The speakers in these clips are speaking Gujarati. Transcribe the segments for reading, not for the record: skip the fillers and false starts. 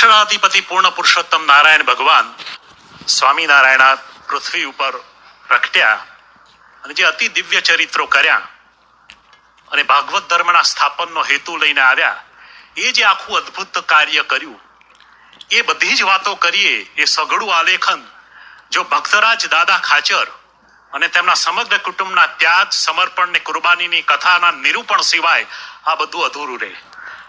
અક્ષરાધિપતિ પૂર્ણ પુરુષોત્તમ નારાયણ ભગવાન સ્વામિનારાયણ પૃથ્વી ઉપર પ્રગટ્યા અને જે અતિ દિવ્ય ચરિત્રો કર્યા અને ભાગવત ધર્મના સ્થાપનનો હેતુ લઈને આવ્યા, એ જે આખું અદ્ભુત કાર્ય કર્યું, એ બધી જ વાતો કરીએ એ સઘળું આલેખન જો ભક્તરાજ દાદા ખાચર અને તેમના સમગ્ર કુટુંબના ત્યાગ, સમર્પણ ને કુરબાનીની કથાના નિરૂપણ સિવાય આ બધું અધૂરું રહે.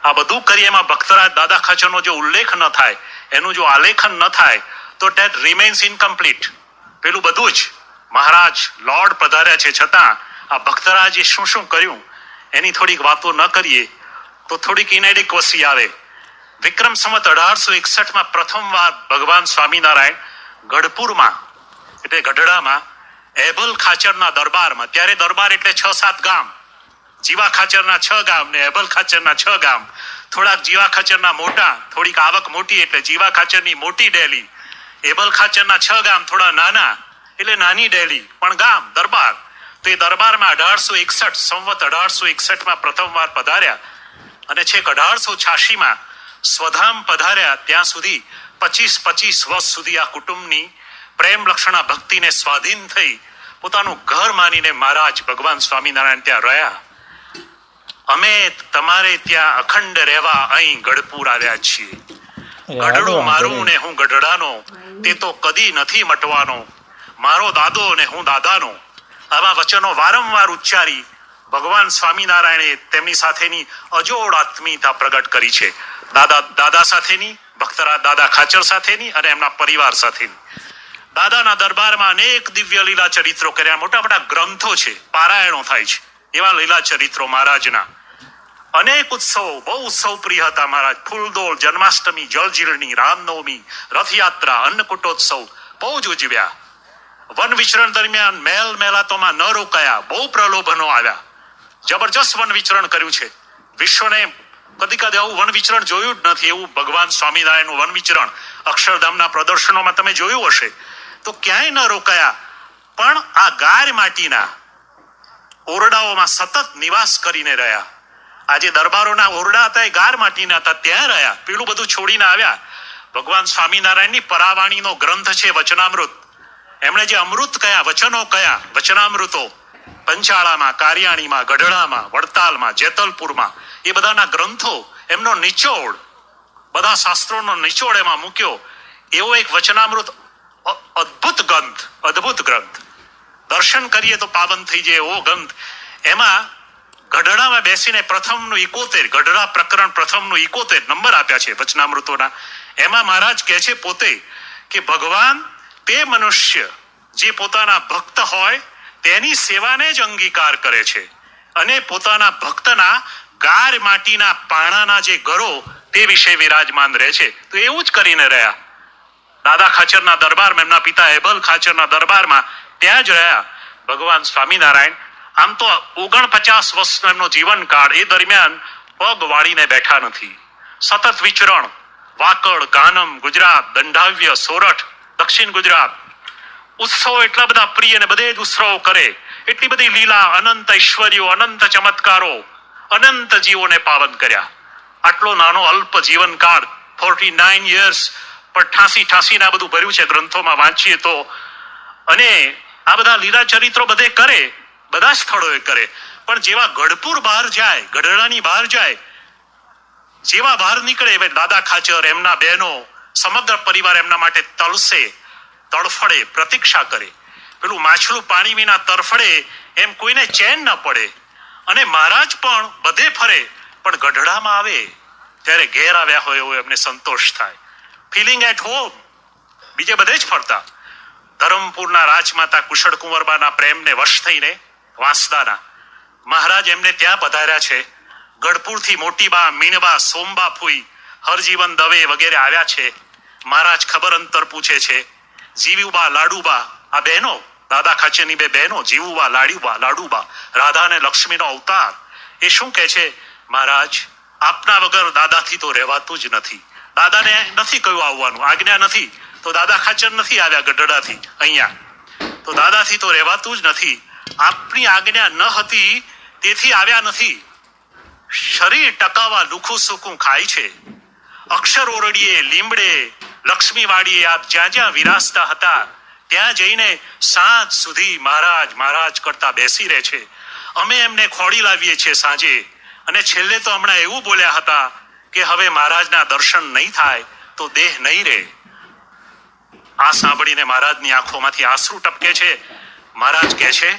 આ બધું કરીએ એમાં ભક્તરાજ દાદા ખાચરનો જો ઉલ્લેખ ન થાય, એનું જો આલેખન ન થાય, તો ડેટ રિમેન્સ ઇનકમ્પ્લીટ. પેલું બધું જ મહારાજ લોર્ડ પધાર્યા છે છતાં આ ભક્તરાજે શું શું કર્યું એની થોડીક વાતો ન કરીએ તો થોડીક ઇનેડિક્વસી આવે. વિક્રમ સંવત 1861 પ્રથમવાર ભગવાન સ્વામિનારાયણ ગઢપુરમાં એટલે ગઢડામાં એબલ ખાચરના દરબારમાં, ત્યારે દરબાર એટલે 6-7 ગામ, જીવા ખાચરના 6 ગામ ને એબલ ખાચરના 6 ગામ, થોડાક જીવા ખાચરના મોટા, થોડીક આવક મોટી એટલે જીવા ખાચરની મોટી ડેલી, એબલ ખાચરના 6 ગામ થોડા નાના એટલે નાની ડેલી, પણ ગામ દરબાર. તો એ દરબારમાં 1861 સંવત 1861 પ્રથમવાર પધાર્યા અને છેક 1886 સ્વધામ પધાર્યા. ત્યાં સુધી 25 વર્ષ સુધી આ કુટુંબની પ્રેમ લક્ષણા ભક્તિને સ્વાધીન થઈ પોતાનું ઘર માનીને મહારાજ ભગવાન સ્વામિનારાયણ ત્યાં રહ્યા. અમે તમારે ત્યાં અખંડ રહેવા અહીં ગઢપુર આવ્યા છીએ. ગઢડું મારું ને હું ગઢડાનો, તે તો કદી નથી મટવાનો. મારો દાદો ને હું દાદાનો. આવા વચનો વારંવાર ઉચ્ચારી ભગવાન સ્વામિનારાયણે તેમની સાથેની અજોડ આત્મીયતા પ્રગટ કરી છે. દાદા સાથેની, ભક્તરાજ દાદા ખાચર સાથેની અને એમના પરિવાર સાથેની. દાદાના દરબારમાં અનેક દિવ્ય લીલા ચરિત્રો કર્યા. મોટા મોટા ગ્રંથો છે, પારાયણો થાય છે એવા લીલા ચરિત્રો મહારાજના. અનેક ઉત્સવો, બહુ ઉત્સવ પ્રિય હતા મહારાજ. ફૂલદોળ, જન્માષ્ટમી, જળજીલણી, રામનવમી, રથયાત્રા, અન્નકૂટોત્સવ બહુ જ ઉજવ્યા. વન વિચરણ દરમિયાન મહેલ મહેલાતોમાં ન રોકાયા, બહુ પ્રલોભનો આવ્યા. જબરજસ્ત વન વિચરણ કર્યું છે. વિશ્વને કદી આવું વન વિચરણ જોયું જ નથી એવું ભગવાન સ્વામિનારાયણનું વન વિચરણ અક્ષરધામના પ્રદર્શનોમાં તમે જોયું હશે. તો ક્યાંય ન રોકાયા, પણ આ ગાય માટીના ઓરડાઓમાં સતત નિવાસ કરીને રહ્યા. આજે દરબારોના ઓરડા હતા એ ગાર માટીના હતા, ત્યાં રહ્યા. પેલું બધું છોડીને આવ્યા. ભગવાન સ્વામિનારાયણની પરાવાણીનો ગ્રંથ છે વચનામૃત. એમણે જે અમૃત કયા, વચનો કયા, વચનામૃતો પંચાળામાં, કારિયાણીમાં, ગઢડામાં, વડતાલમાં, જેતલપુરમાં, એ બધાના ગ્રંથો, એમનો નિચોડ, બધા શાસ્ત્રોનો નિચોડ એમાં મૂક્યો. એવો એક વચનામૃત અદ્ભુત ગ્રંથ. દર્શન કરીએ તો પાવન થઈ જાય એવો ગ્રંથ. એમાં ગઢડામાં બેસીને પ્રથમનું 71, ગઢડા પ્રકરણ પ્રથમનું 71 નંબર આપ્યા છે વચનામૃતોના. એમાં મહારાજ કહે છે પોતે કે ભગવાન તે મનુષ્ય જે પોતાના ભક્ત હોય તેની સેવાને જ અંગીકાર કરે છે અને પોતાના ભક્તના ગાર માટીના પાણાના જે ઘરો તે વિશે વિરાજમાન રહે છે. તો એવું જ કરીને રહ્યા. દાદા ખાચરના દરબારમાં, એમના પિતા એબલ ખાચરના દરબારમાં ત્યાં જ રહ્યા ભગવાન સ્વામિનારાયણ. આમ તો 49 વર્ષનો એમનો જીવનકાળ, એ દરમિયાન પગ વાળીને બેઠા નથી. સતત વિચરણ, વાકડ, ગાનમ, ગુજરાત, દંડાવ્ય, સોરઠ, દક્ષિણ ગુજરાત. ઉત્સવો એટલા બધા પ્રિય ને બધે જ ઉત્સવો કરે. એટલી બધી લીલા, અનંત ઐશ્વર્યો, અનંત ચમત્કારો, અનંત જીવોને પાવન કર્યા. આટલો નાનો અલ્પ જીવનકાળ, 49 years, પણ 88 ના બધું ભર્યું છે ગ્રંથોમાં વાંચીએ તો. અને આ બધા લીલા ચરિત્રો બધે કરે, બધા સ્થળોએ કરે. પણ જેવા ગઢપુર બહાર જાય, ગઢડાની બહાર જાય, જેવા બહાર નીકળે હવે દાદા ખાચર, એમના બહેનો, સમગ્ર પરિવાર એમના માટે તળસે, તડફડે, પ્રતીક્ષા કરે. પેલું માછલું પાણી વિના તરફડે એમ કોઈને ચેન ન પડે. અને મહારાજ પણ બધે ફરે, પણ ગઢડામાં આવે ત્યારે ઘેર આવ્યા હોય એવો એમને સંતોષ થાય. Feeling at home. બીજે બધે જ ફરતા. ધરમપુરના રાજમાતા કુશળ કુંવરબાના પ્રેમને વશ થઈને વાંસદાના મહારાજ એમને ત્યાં પધાર્યા છે. ગઢપુરથી મોટીબા, મીણબા, સોમબા ફૂઈ, હરજીવન દવે વગેરે આવ્યા છે. મહારાજ ખબર અંતર પૂછે છે. જીવુબા, લાડુબા, આ બહેનો, દાદા ખાચરની 2 બહેનો, જીવુબા, લાડુબા, રાધા અને લક્ષ્મીનો અવતાર. એ શું કહે છે, મહારાજ આપના વગર દાદાથી તો રહેવાતું જ નથી. દાદાને નથી કહ્યું આવવાનું, આજ્ઞા નથી, તો દાદા ખાચર નથી આવ્યા ગઢડાથી અહીંયા. તો દાદાથી તો રહેવાતું જ નથી. આપની આજ્ઞા ન હતી તેથી આવ્યા નથી. શરીર ટકાવવા લુખું સૂકું ખાય છે. અક્ષર ઓરડીએ, લીમડે, લક્ષ્મીવાડીએ આપ જ્યાં જ્યાં વિરાજતા હતા ત્યાં જઈને સાંજ સુધી મહારાજ મહારાજ કરતા બેસી રહે છે. અમે એમને ખોડી લાવીએ છીએ સાંજે. અને છેલ્લે તો હમણાં એવું બોલ્યા હતા કે હવે મહારાજના દર્શન નહીં થાય તો દેહ નહીં રહે. આ સાંભળીને મહારાજની આંખોમાંથી આંસુ ટપકે છે. મહારાજ કહે છે,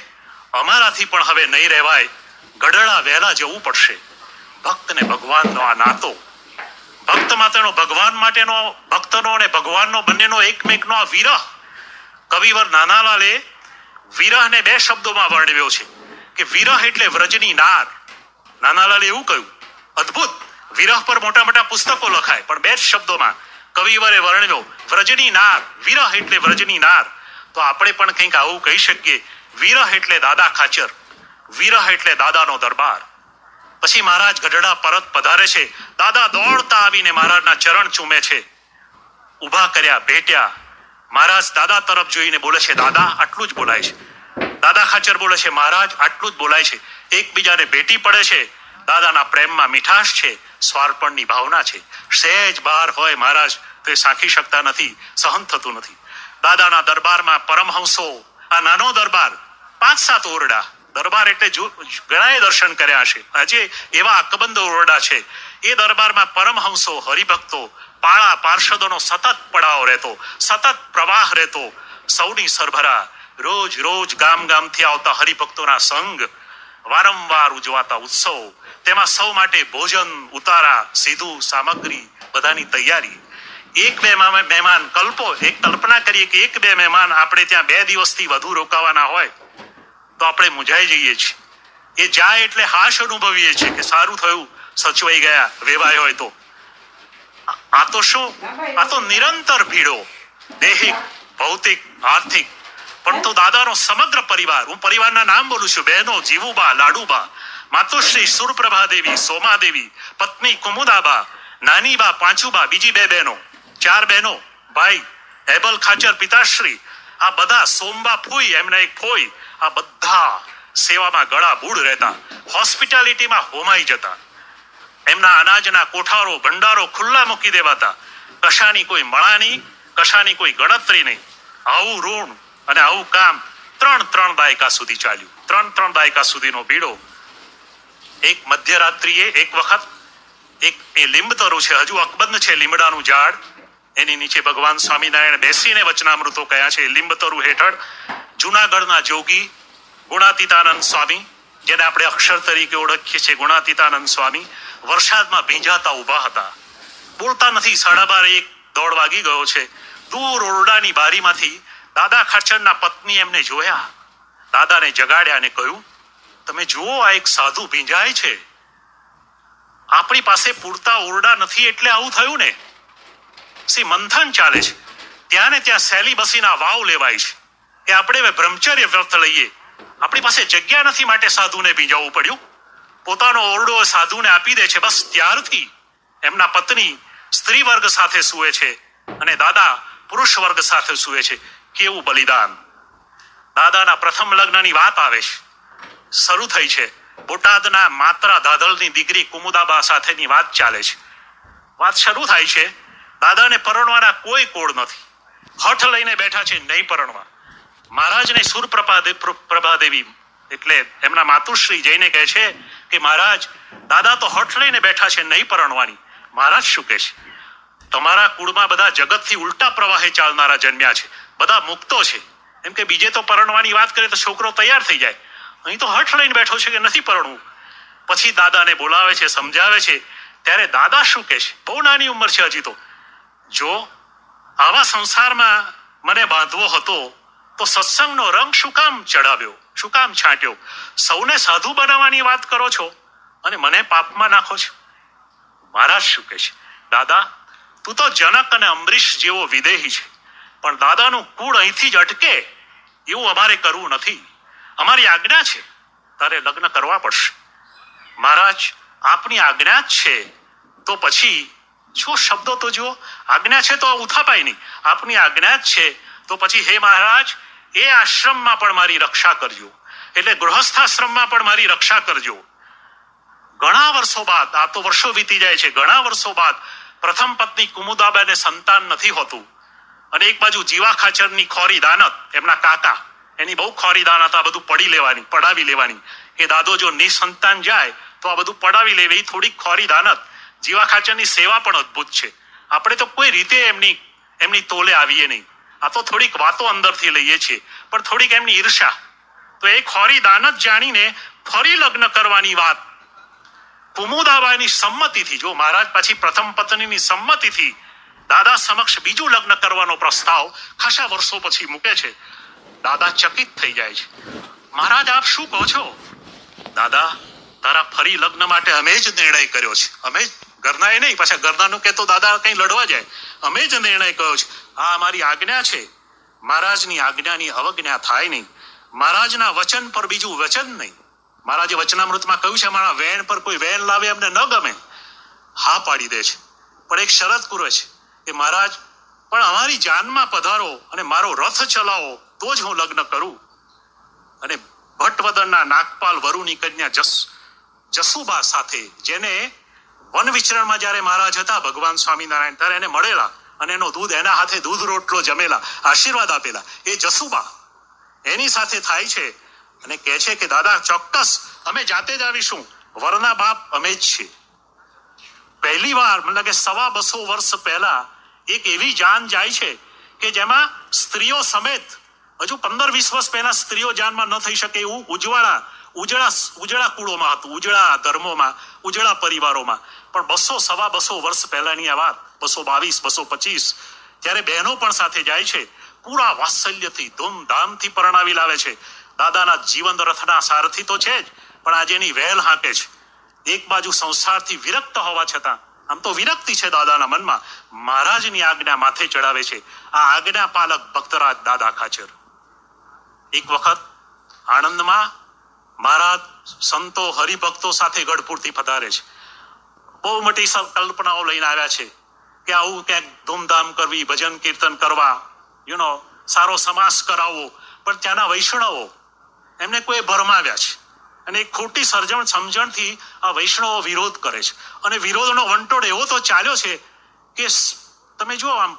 અમારાથી પણ હવે નહીં રહેવાય, ગઢડા વહેલા જવું પડશે. ભક્ત ને ભગવાનનો આ નાતો, ભક્ત માટેનો, ભગવાન માટેનો, ભક્તનો અને ભગવાનનો બંનેનો એકમેકનો આ વિરહ. કવિવર નાનાલાલે વિરહને બે શબ્દોમાં વર્ણવ્યો છે કે વિરહ એટલે વ્રજની નાર. નાનાલાલે એવું કહ્યું, અદ્ભુત. વિરહ પર મોટા મોટા પુસ્તકો લખાય, પણ બે જ શબ્દોમાં કવિવરે વર્ણવ્યો, વ્રજની નાર. વિરહ એટલે વ્રજની નાર. તો આપણે પણ કંઈક આવું કહી શકીએ, વિરહ એટલે દાદા ખાચર, વિરહ એટલે દાદાનો દરબાર. પછી મહારાજ ગઢડા પરત પધારે છે. દાદા દોડતા આવીને મહારાજના ચરણ ચૂમે છે. ઊભા કર્યા, ભેટ્યા. મહારાજ દાદા તરફ જોઈને બોલે છે, દાદા. આટલું જ બોલાય છે. દાદા ખાચર બોલે છે, મહારાજ. આટલું જ બોલાય છે. એકબીજાને ભેટી પડે છે. દાદાના પ્રેમમાં મીઠાશ છે, સ્વાર્પણની ભાવના છે. સહેજ બહાર હોય મહારાજ તો એ સાંખી શકતા નથી, સહન થતું નથી. દાદાના દરબારમાં પરમહંસો, આ નાનો દરબાર, 5-7 ઓરડા. દરબાર એટલે ઘણાએ દર્શન કર્યા હશે. આજે એવા અકબંધ ઓરડા છે. એ દરબારમાં પરમહંસો, હરિભક્તો, પાળા પાર્ષદોનો સતત પડાવ રહેતો, સતત પ્રવાહ રહેતો. સૌની સરભરા, રોજ રોજ ગામ ગામથી આવતા હરિભક્તોના સંગ, વારંવાર ઉજવાતા ઉત્સવ, તેમાં સૌ માટે ભોજન, ઉતારા, સીધું, સામગ્રી, બધાની તૈયારી. એક બે મહેમાન, કલ્પના કરીએ કે એક બે મહેમાન આપણે ત્યાં 2 દિવસથી વધુ રોકાવાના હોય તો આપણે મૂંઝાઈ જઈએ છીએ. એ જાય એટલે હાશ અનુભવીએ છીએ કે સારું થયું, સચવાઈ ગયા, વેવાય હોય તો. આ તો શું? આ તો નિરંતર ભીડો, દેહિક, ભૌતિક, આર્થિક. પરંતુ દાદાનો સમગ્ર પરિવાર, હું પરિવારના નામ બોલું છું, બહેનો જીવુબા, લાડુબા, માતુશ્રી સુરપ્રભા દેવી, સોમા દેવી, પત્ની કુમુદાબા, નાનીબા, પાંચુબા, બીજી 2 બહેનો, 4 બહેનો, ભાઈ હેબલ ખાચર પિતાશ્રી, આ બધા, સોમબા ફૂઈ, એમના એક ફોઈ, આ બધા સેવામાં ગળા બૂડ રહેતા, હોસ્પિટાલિટીમાં હોમાઈ જતા. એમના અનાજના કોઠારો, ભંડારો ખુલ્લા મૂકી દેવાતા. કશાની કોઈ મળાની, કશાની કોઈ ગણતરી નહીં. આવું ઋણ અને આવું કામ 3 દાયકા સુધી ચાલ્યું. 3 દાયકા સુધીનો બીડો. એક મધ્યરાત્રિએ એક વખત એક એ લીંબતરુ છે, હજુ અકબંધ છે લીમડાનું ઝાડ, એની નીચે ભગવાન સ્વામિનારાયણ બેસીને વચનામૃતો કયા છે. લીંબતરુ હેઠળ જૂનાગઢના જોગી ગુણાતીતાનંદ સ્વામી, જેને આપણે અક્ષર તરીકે ઓળખીએ છીએ, ગુણાતીતાનંદ સ્વામી, વરસાદમાં ભીંજાતા ઊભા હતા. બોલતા નથી. 12:30 દોડ વાગી ગયો છે. દૂર ઓરડાની બારીમાંથી દાદા ખાચરના પત્ની એમને જોયા. દાદાને જગાડ્યા અને કહ્યું, તમે જુઓ, આ એક સાધુ ભીંજાય છે. આપણી પાસે પૂરતા ઓરડા નથી એટલે આવું થયું ને. મંથન ચાલે છે. ત્યાં ને ત્યાં સહેલી બસીના વાવ લેવાય છે કે આપણે હવે બ્રહ્મચર્ય વ્રત લઈએ. આપણી પાસે જગ્યા નથી માટે સાધુને ભીંજાવવું પડ્યું. પોતાનો ઓરડો સાધુને આપી દે છે. બસ ત્યારથી એમના પત્ની સ્ત્રી વર્ગ સાથે સૂવે છે અને દાદા પુરુષ વર્ગ સાથે સૂવે છે. કેવું બલિદાન! દાદાના પ્રથમ લગ્નની વાત આવે છે, શરૂ થઈ છે. બોટાદના માત્રા ધાધલની દીકરી કુમુદાબા સાથેની વાત ચાલે છે. વાત શરૂ થાય છે. દાદાને પરણવાના કોઈ કોડ નથી. હઠ લઈને બેઠા છે નહીં પરણવા. મહારાજને સુરપ્રભા દેવી એટલે એમના માતુશ્રી જઈને કહે છે કે મહારાજ, દાદા તો હઠ લઈને બેઠા છે નહીં પરણવાની. મહારાજ શું કહે છે? તમારા કુળમાં બધા જગતથી ઉલટા પ્રવાહે ચાલનારા જન્મ્યા છે, બધા મુક્તો છે. એમ કે બીજે તો પરણવાની વાત કરે તો છોકરો તૈયાર થઈ જાય, અહીં તો હઠ લઈને બેઠો છે કે નથી પરણવું. પછી દાદાને બોલાવે છે, સમજાવે છે. ત્યારે દાદા શું કહે છે? બહુ નાની ઉંમર છે હજી તો. જો આવા સંસારમાં મને બાંધવો હતો તો સત્સંગનો રંગ શું કામ ચડાવ્યો, શું કામ છાંટ્યો? સૌને સાધુ બનાવવાની વાત કરો છો અને મને પાપમાં નાખો છો. મહારાજ શું કહે છે? દાદા, તું તો જનક અને અંબરીશ જેવો વિદેહી છે, પણ દાદાનું કુળ અહીંથી જ અટકે એવું અમારે કરવું નથી. અમારી આજ્ઞા છે, તારે લગ્ન કરવા પડશે. મહારાજ, આપની આજ્ઞા જ છે તો પછી જો શબ્દો તો જુઓ. આજ્ઞા છે તો ઉથાપાય નહીં. આપની આજ્ઞા જ છે તો પછી હે મહારાજ, એ આશ્રમમાં પણ મારી રક્ષા કરજો, એટલે ગૃહસ્થાશ્રમમાં પણ મારી રક્ષા કરજો. ઘણા વર્ષો બાદ, આ તો વર્ષો વીતી જાય છે, ઘણા વર્ષો બાદ પ્રથમ પત્ની કુમુદાબાને સંતાન નથી હોતું અને એક બાજુ જીવા ખાચરની ખોરી દાનત, એમના કાકા, એની બહુ ખોરી દાનત, આ બધું પડાવી લેવાની. એ દાદો જો નિસંતાન જાય તો આ બધું પડાવી લેવી. એ થોડીક ખોરી દાનત. જીવા ખાચરની સેવા પણ અદ્ભુત છે. આપણે તો કોઈ રીતે એમની તોલે આવીએ નહીં. આ તો થોડીક વાતો અંદરથી લઈએ છીએ, પણ થોડીક એમની ઈર્ષા. તો એ ખોરી દાનત જાણીને ફરી લગ્ન કરવાની વાત કુમુદાબાઈની સંમતિથી, જો મહારાજ પછી પ્રથમ પત્નીની સંમતિથી દાદા સમક્ષ બીજું લગ્ન કરવાનો પ્રસ્તાવ ખાસા વર્ષો પછી મૂકે છે. દાદા ચકિત થઈ જાય છે. મહારાજ, આપ શું કહો છો? દાદા, તારા ફરી લગ્ન માટે અમે જ નિર્ણય કર્યો છે. અમે જ, ઘરનાએ નહીં. પાછા ઘરનાનું કહેતો દાદા કઈ લડવા જાય. અમે જ નિર્ણય કર્યો છે. આ અમારી આજ્ઞા છે. મહારાજની આજ્ઞાની અવજ્ઞા થાય નહીં. મહારાજના વચન પર બીજું વચન નહીં. મહારાજે વચનામૃતમાં કહ્યું છે, અમારા વેણ પર કોઈ વેણ લાવે અમને ન ગમે. હા પાડી દે છે, પણ એક શરત પૂરે છે કે મહારાજ, પણ અમારી જાનમાં પધારો અને મારો રથ ચલાવો તો જ હું લગ્ન કરું. અને ભટ્ટવદનના નાગપાલ વરુની કન્યા જસુબા સાથે, જેને વન વિચરણમાં જ્યારે મહારાજ હતા ભગવાન સ્વામિનારાયણ, ત્યારે એને મળેલા અને એનો એના હાથે દૂધ રોટલો જમેલા, આશીર્વાદ આપેલા, એ જસુબા એની સાથે થાય છે અને કહે છે કે દાદા, ચોક્કસ અમે જાતે જ આવીશું. વરના બાપ અમે જ છીએ. પહેલી વાર, મતલબ કે 250 વર્ષ પહેલા એક એવી જાન જાય છે કે જેમાં સ્ત્રીઓ સમેત, હજુ 15-20 વર્ષ પહેલા સ્ત્રીઓ જાનમાં ન થઈ શકે એવું ઉજળા કુળોમાં હતું, ઉજળા ધર્મોમાં, ઉજળા પરિવારોમાં. પણ 200-250 વર્ષ પહેલાની આ વાત, 222-225, ત્યારે બહેનો પણ સાથે જાય છે. પૂરા વાત્સલ્યથી, ધૂમધામથી પરણાવી લાવે છે. દાદાના જીવન રથના સારથી તો છે જ, પણ આજે એની વહેલ હાંકે છે. એક બાજુ સંસારથી વિરક્ત હોવા છતાં, આમ તો વિરક્તિ છે દાદાના મનમાં, મહારાજની આજ્ઞા માથે ચડાવે છે. આ આજ્ઞા પાલક ભક્તરાજ દાદા ખાચર. એક વખત આણંદમાં મહારાજ સંતો હરિભક્તો સાથે ગઢપુરથી પધારે છે. બહુ મોટી કલ્પનાઓ લઈને આવ્યા છે કે આવું ક્યાંક ધૂમધામ કરવી, ભજન કીર્તન કરવા, સારો સમાસ કરાવવો. પણ ત્યાંના વૈષ્ણવો એમને કોઈ ભરમાવ્યા છે અને એક ખોટી સમજણથી આ વૈષ્ણવો વિરોધ કરે છે. અને વિરોધનો વંટોળ એવો તો ચાલ્યો છે કે તમે જુઓ, આમ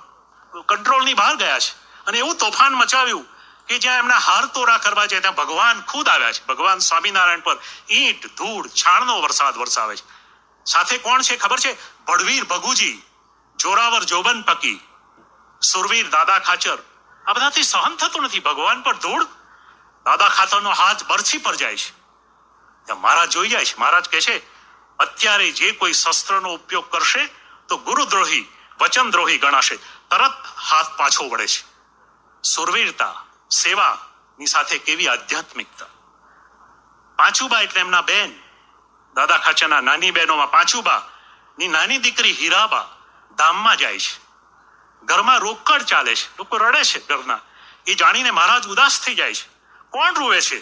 કંટ્રોલની બહાર ગયા છે. અને એવું તોફાન મચાવ્યું કે જ્યાં એમના હાર તોરા કરવા જાય ત્યાં ભગવાન ખુદ આવ્યા છે. ભગવાન સ્વામિનારાયણ પર ઈંટ, ધૂળ, છાણનો વરસાદ વરસાવે છે. સાથે કોણ છે ખબર છે? ભડવીર ભગુજી, જોરાવર જોબન પકી, સુરવીર દાદા ખાચર. આ બધાથી સહન થતું નથી. ભગવાન પર ધૂળ, દાદા ખાચરનો હાથ બરછી પર જાય છે. ત્યાં મહારાજ જોઈ જાય છે. મહારાજ કહે છે, અત્યારે જે કોઈ શસ્ત્રનો ઉપયોગ કરશે તો ગુરુદ્રોહી, વચનદ્રોહી ગણાશે. તરત હાથ પાછો વળે છે. સુરવીરતા, સેવાની સાથે કેવી આધ્યાત્મિકતા. પાંચુબા એટલે એમના બેન, દાદા ખાચરના નાની બહેનોમાં પાંચુબા ની નાની દીકરી હીરાબા ધામમાં જાય છે. ઘરમાં રોકડ ચાલે છે, લોકો રડે છે ઘરના. એ જાણીને મહારાજ ઉદાસ થઈ જાય છે. કોણ રૂવે છે?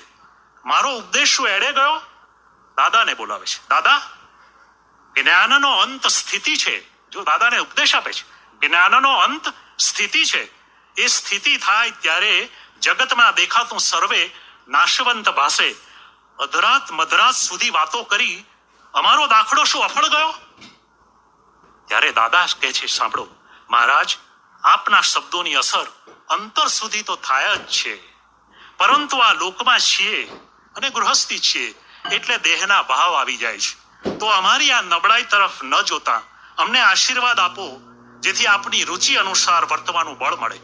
મારો ઉપદેશ શું એડે ગયો? દાદાને બોલાવે છે. દાદા, જ્ઞાનનો અંત સ્થિતિ છે. જો દાદાને ઉપદેશ આપે છે, જ્ઞાનનો અંત સ્થિતિ છે. એ સ્થિતિ થાય ત્યારે જગતમાં દેખાતું સર્વે નાશવંત ભાસે. અધરાત મધરાત સુધી વાતો કરી અમારો દાખલો શું અફળ ગયો? ત્યારે દાદા કહે છે, સાંભળો મહારાજ, આપના શબ્દોની અસર અંતર સુધી તો થાય જ છે, પરંતુ આ લોકમાં છીએ અને ગૃહસ્થી છીએ એટલે દેહના ભાવ આવી જાય છે. તો અમારી આ નબળાઈ તરફ ન જોતા અમને આશીર્વાદ આપો, જેથી આપની રુચિ અનુસાર વર્તવાનું બળ મળે.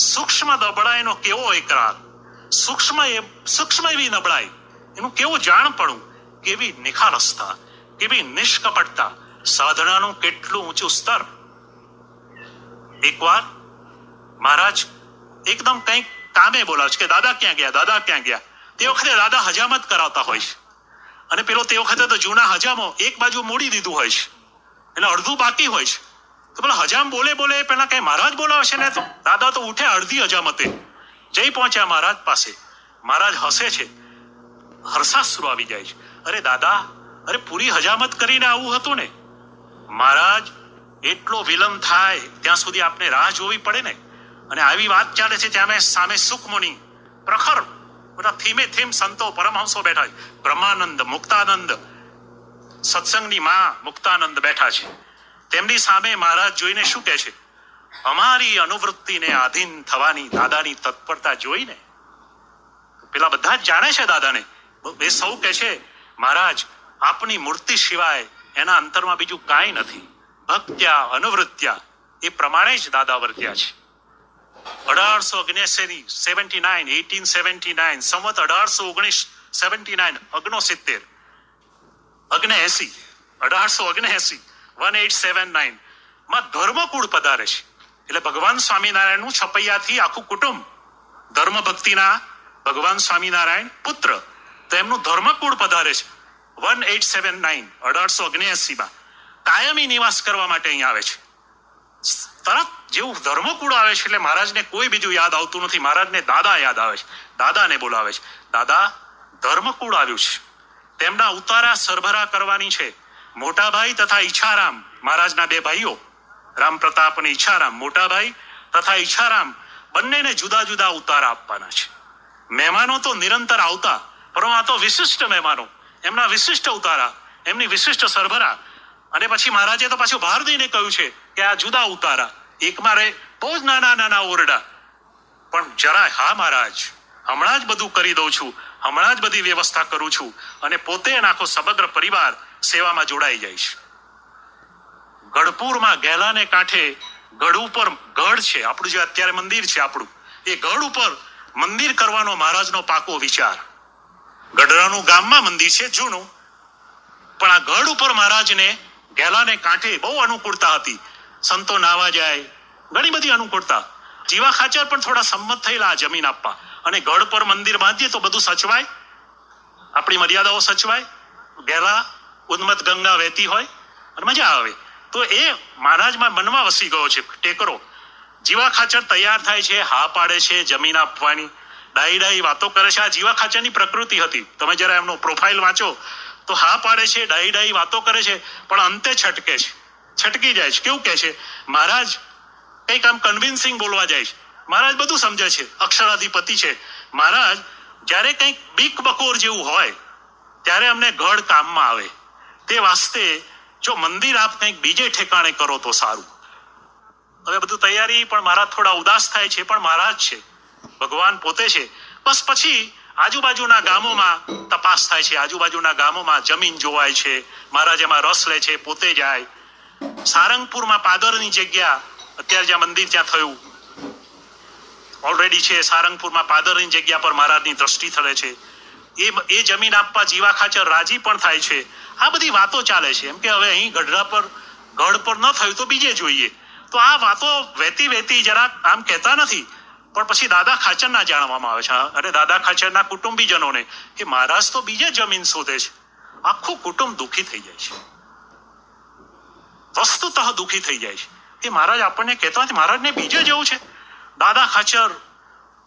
સૂક્ષ્મ નબળાઈનો કેવો એકરાર, સૂક્ષ્મ એવી નબળાઈ, એનું કેવું જાણપણું, કેવી નિખાલસતા, કેવી નિષ્કપટતા, સાધનાનું કેટલું ઊંચું સ્તર. એકવાર મહારાજ એકદમ કંઈક કામે બોલાવે છે કે દાદા ક્યાં ગયા, દાદા ક્યાં ગયા. તે વખતે દાદા હજામત કરાવતા હોય છે. અને પેલો તે વખતે તો જૂના હજામો એક બાજુ મોડી દીધું હોય છે, એટલે અડધું બાકી હોય છે. તો પેલા હજામ બોલે પેલા કઈ મહારાજ બોલાવે છે ને, તો દાદા તો ઉઠે અડધી હજામતે, જઈ પહોંચ્યા મહારાજ પાસે. મહારાજ હસે છે, હર્ષાશ્રુ આવી જાય છે. અરે દાદા, અરે પૂરી હજામત કરીને આવું હતું ને. મહારાજ, એટલો વિલંબ થાય ત્યાં સુધી આપને રાહ જોવી પડે ને. અને આવી વાત ચાલે છે ત્યાં સામે સુખમુનિ પ્રખર બધા થીમ સંતો પરમહંસો બેઠા છે. બ્રહ્માનંદ, મુક્તાનંદ, સત્સંગની માં મુક્તાનંદ બેઠા છે. તેમની સામે મહારાજ જોઈને શું કહે છે? અમારી અનુવૃત્તિને આધીન થવાની દાદાની તત્પરતા જોઈને પેલા બધા જ જાણે છે દાદાને. એ સૌ કહે છે મહારાજ આપની મૂર્તિ સિવાય એના અંતરમાં બીજું કાંઈ નથી. ભક્ત્યા અનુવૃત્યા એ પ્રમાણે જ દાદા વર્ત્યા છે. 1879 સંવત 1879 1879 માં ધર્મકુળ પધારે છે. એટલે ભગવાન સ્વામિનારાયણનું છપૈયાથી આખું કુટુંબ ધર્મ ભક્તિના ભગવાન સ્વામિનારાયણ પુત્ર, તો એમનું ધર્મકુળ પધારે છે 1879 કાયમી નિવાસ કરવા માટે અહીં આવે છે. તરત જેવું ધર્મકુળ આવે છે એટલે મહારાજને કોઈ બીજું યાદ આવતું નથી. મહારાજને દાદા યાદ આવે છે, દાદાને બોલાવે છે. દાદા ધર્મકુળ આવ્યું છે, તેમના ઉતારા સરભરા કરવાની છે. મોટાભાઈ તથા ઈચ્છારામ, મહારાજના બે ભાઈઓ રામ પ્રતાપ અને ઈચ્છારામ, મોટાભાઈ તથા ઈચ્છારામ બંનેને જુદા જુદા ઉતારા આપવાના છે. મહેમાનો તો નિરંતર આવતા, પરંતુ આ તો વિશિષ્ટ મહેમાનો, એમના વિશિષ્ટ ઉતારા, એમની વિશિષ્ટ સરભરા. અને પછી મહારાજે તો પાછું ભાર દઈને કહ્યું છે કે આ જુદા ઉતારા, એકમાં રહે બહુ જ નાના નાના ઓરડા, પણ જરા હા મહારાજ હમણાં જ બધું કરી દઉં છું, હમણાં જ બધી વ્યવસ્થા કરું છું. અને પોતે આખો સમગ્ર પરિવાર સેવામાં જોડાઈ જાય છે. ગઢપુરમાં ગેલાને કાંઠે ગઢ ઉપર ગઢ છે આપણું, જે અત્યારે મંદિર છે આપણું, એ ગઢ ઉપર મંદિર કરવાનો મહારાજનો પાકો વિચાર. ગઢડાનું ગામમાં મંદિર છે જૂનું, પણ આ ગઢ ઉપર મહારાજને ગેલાને કાંઠે બહુ અનુકૂળતા હતી. સંતો નાવા જાય, ઘણી બધી અનુકૂળતા. જીવા ખાચર પણ થોડા સંમત થયેલા આ જમીન આપવા. અને ગઢ પર મંદિર બાંધીએ તો બધું સચવાય, આપણી મર્યાદાઓ સચવાય, ગેલા ઉન્મત ગંગા વહેતી હોય અને મજા આવે. તો એ મહારાજમાં મનમાં વસી ગયો છે ટેકરો. જીવા ખાચર તૈયાર થાય છે, હા પાડે છે જમીન આપવાની, ડાઈ વાતો કરે છે. આ જીવા ખાચરની પ્રકૃતિ હતી. તમે જરા એમનો પ્રોફાઇલ વાંચો તો હા પાડે છે, ડાઈ વાતો કરે છે, પણ અંતે છટકે છે, છટકી જાય છે. કેવું કહે છે મહારાજ? કંઈક આમ કન્વિન્સિંગ બોલવા જાય છે. મહારાજ બધું સમજે છે, અક્ષરાધિપતિ છે મહારાજ. જ્યારે કંઈક બીક બકોર જેવું હોય ત્યારે અમને ગઢ કામમાં આવે. તે વાસ્તે જો મંદિર આપ કંઈક બીજે ઠેકાણે કરો તો સારું. હવે બધું તૈયારી, પણ મહારાજ થોડા ઉદાસ થાય છે, પણ મહારાજ છે, ભગવાન પોતે છે. બસ પછી આજુબાજુના ગામોમાં તપાસ થાય છે, આજુબાજુના ગામોમાં જમીન જોવાય છે. મહારાજ એમાં રસ લે છે, પોતે જાય. સારંગપુરમાં પાદરની જગ્યા, અત્યારે જ્યાં મંદિર ત્યાં થયું ઓલરેડી છે, સારંગપુરમાં પાદરની જગ્યા પર મહારાજની દ્રષ્ટિ થળે છે. એ જમીન આપવા જીવા ખાચર રાજી પણ થાય છે. આ બધી વાતો ચાલે છે. એમ કે હવે અહીં ગઢડા પર ગઢ પર ન થયું તો બીજે જોઈએ. તો આ વાતો વહેતી જરા આમ કહેતા નથી, પણ પછી દાદા ખાચરના જાણવામાં આવે છે, અને દાદા ખાચરના કુટુંબીજનોને કે મહારાજ તો બીજે જમીન શોધે છે. આખું કુટુંબ દુઃખી થઈ જાય છે, વસ્તુતઃ દુઃખી થઈ જાય છે કે મહારાજ આપણને કહેતા નથી મહારાજને બીજે જવું છે. દાદા ખાચર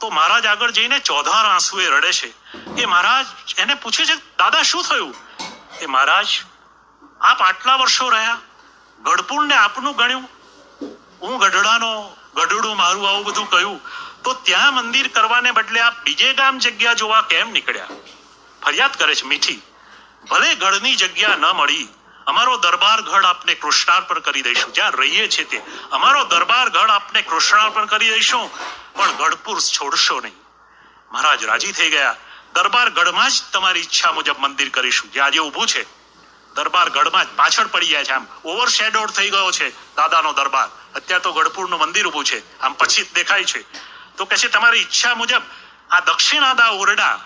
તો મહારાજ આગળ જઈને ચોધાર આંસુએ રડે છે કે મહારાજ એને પૂછે છે દાદા શું થયું? કે મહારાજ આપ આટલા વર્ષો રહ્યા, ગઢપુરને આપનું ગણ્યું, હું ગઢડાનો, ગઢડું મારું, આવું બધું કહ્યું, તો ત્યાં મંદિર કરવાને બદલે આપ બીજે ગામ જગ્યા જોવા કેમ નીકળ્યા? ફરિયાદ કરે છે મીઠી. ભલે ગઢની જગ્યા ન મળી, અમારો દરબાર ગઢ આપને કૃષ્ણાર્પણ કરી દઈશું. જ્યાં રહીએ છીએ તે અમારો દરબાર ગઢ આપને કૃષ્ણાર્પણ કરી દઈશું, પણ ગઢપુર છોડશો નહીં. મહારાજ રાજી થઈ ગયા. દરબાર ગઢમાં જ તમારી ઈચ્છા મુજબ મંદિર કરીશું. જે આજે ઊભું છે દરબાર ગઢમાં જ પાછળ પડી જાય છે, આમ ઓવરશેડોડ થઈ ગયો છે દાદાનો દરબાર. અત્યારે તો ગઢપુરનું મંદિર ઊભું છે, આમ પછી દેખાય છે. તો કહે છે તમારી ઈચ્છા મુજબ આ દક્ષિણાદા ઓરડા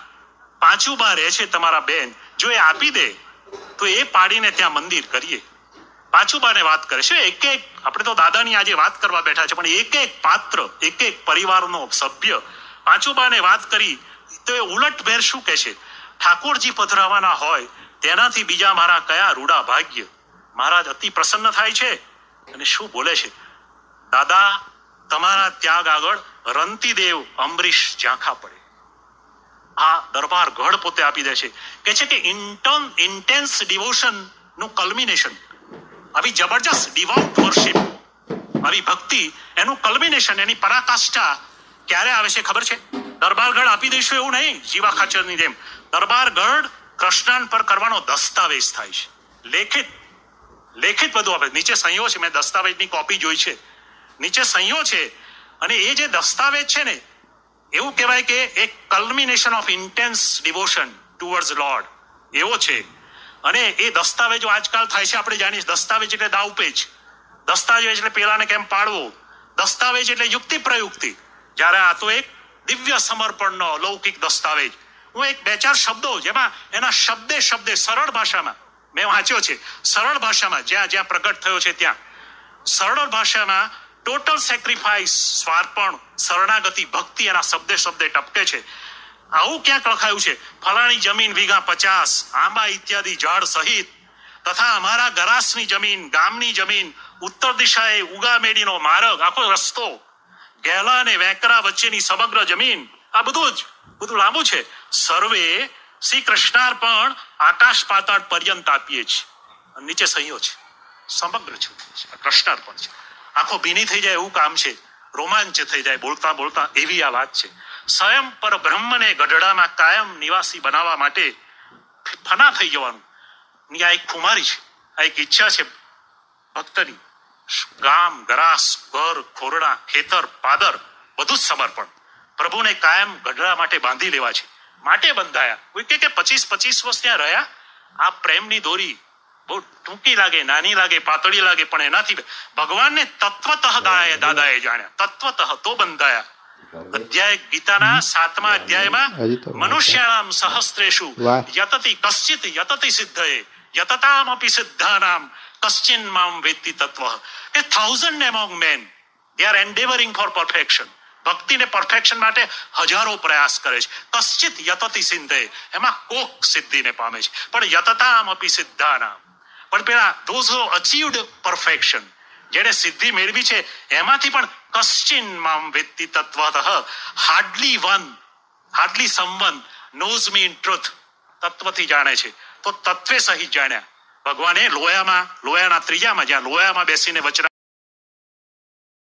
પાંચુબા રહે છે તમારા બેન, જો એ આપી દે તો એ પાડીને ત્યાં મંદિર કરીએ. પાંચુબાને વાત કરે છે. એક એક આપણે તો દાદાની આજે વાત કરવા બેઠા છે, પણ એક એક પાત્ર, એક એક પરિવારનો સભ્ય પાંચુબાને વાત કરી તો એ ઉલટભેર શું કહે છે? ઠાકોરજી પધરાવાના હોય તેનાથી બીજા મારા કયા રૂડા ભાગ્ય. મહારાજ અતિ પ્રસન્ન થાય છે અને શું બોલે છે? દાદા તમારા ત્યાગ આગળ રંતીદેવ અમરીશ ઝાંખા પડે. આ દરબાર ગઢ પોતે આપી દે છે. કે છે કે ઇન્ટેન્સ ડિવોશન નું કલ્મિનેશન, આવી જબરજસ્ત ડિવાઉટ વર્શિપ, આવી ભક્તિ, એનું કલ્મિનેશન, એની પરાકાષ્ઠા ક્યારે આવે છે ખબર છે? દરબારગઢ આપી દઈશું એવું નહીં, જીવા ખાચરની જેમ. દરબારગઢ કૃષ્ણાન પર કરવાનો દસ્તાવેજ થાય છે, લેખિત લેખિત બધું આપે. નીચે સહીઓ છે, મેં દસ્તાવેજની કોપી જોઈ છે, નીચે સહીઓ છે. અને એ જે દસ્તાવેજ છે ને, એવું કહેવાય કે એક culmination of intense devotion towards lord એવો છે. અને એ દસ્તાવેજો આજકાલ થાય છે, આપણે જાણીએ દસ્તાવેજ એટલે દાવપેચ, દસ્તાવેજ એટલે પેલાને કેમ પાડવો, દસ્તાવેજ એટલે યુક્તિ પ્રયુક્તિ. જ્યારે આ તો એક દિવ્ય સમર્પણનો અલૌકિક દસ્તાવેજ. હું એક બે ચાર શબ્દો જેમાં એના શબ્દે સરળ ભાષામાં મેં વાંચ્યો છે, સરળ ભાષામાં જ્યાં જ્યાં પ્રગટ થયો છે ત્યાં સરળ ભાષામાં ટોટલ સેક્રિફાઈસ, સ્વાર્પણ, શરણાગતિ, ભક્તિ એના શબ્દે ટપકે છે. આવું ક્યાંક લખાયું છે, ફલાણી જમીન વીઘા 50, આંબા ઇત્યાદિ ઝાડ સહિત તથા અમારા ગરાસની જમીન, ગામની જમીન, ઉત્તર દિશાએ ઉગામેડીનો માર્ગ, આખો રસ્તો, ગેલા અને વેકરા વચ્ચેની સમગ્ર જમીન, આ બધું લાંબુ છે. સર્વે શ્રી કૃષ્ણાર્પણ આકાશ પાતાળ પર્યંત આપીએ છીએ. નીચે સહીઓ છે, સમગ્ર છે, કૃષ્ણાર્પણ છે. આંખો ભીની થઈ જાય એવું કામ છે, રોમાંચ થઈ જાય બોલતા બોલતા, એવી આ વાત છે. સ્વયં પર બ્રહ્મને ગઢડામાં કાયમ નિવાસી બનાવવા માટે ફના થઈ જવાનું. આ એક ખુમારી છે, આ એક ઈચ્છા છે ભક્તની. ગામ, ગરાસ, ઘર, ખોરડા, ખેતર, પાદર, બધું જ સમર્પણ. પ્રભુને કાયમ ગઢડા માટે બાંધી લેવા છે, માટે બંધાયા. કોઈ કે 25 વર્ષ ત્યાં રહ્યા. આ પ્રેમની દોરી બહુ ટૂંકી લાગે, નાની લાગે, પાતળી લાગે, પણ એનાથી ભગવાનને તત્વતઃ દાદાએ જાણ્યા, તત્વતઃ તો બંધાયા. અધ્યાય ગીતાના 7મા અધ્યાયમાં મનુષ્યાનામ સહસ્ત્રેષુ યતતિ કશ્ચિત યતતિ સિદ્ધયે યતતામપી સિદ્ધાનામ કશ્ચિન મામ વેત્તિ તત્વ. કે 1000 among men they are endeavoring for perfection. ભક્તિને પરફેક્શન માટે હજારો પ્રયાસ કરે છે. કશ્ચિત યતતિ સિદ્ધયે, એમાં કોક સિદ્ધિને પામે છે, પણ યતતામપી સિદ્ધાનામ, પણ પેલા those who achieved perfection, જેને સિદ્ધિ મેળવી છે એમાંથી પણ કશ્ચિન મામ વેત્તિ તત્વતઃ, hardly someone knows me in truth, તત્વથી જાણે છે. તો તત્વે સહિત જાણ્યા ભગવાને લોયાના 3જામાં, જ્યાં લોયામાં બેસીને વચન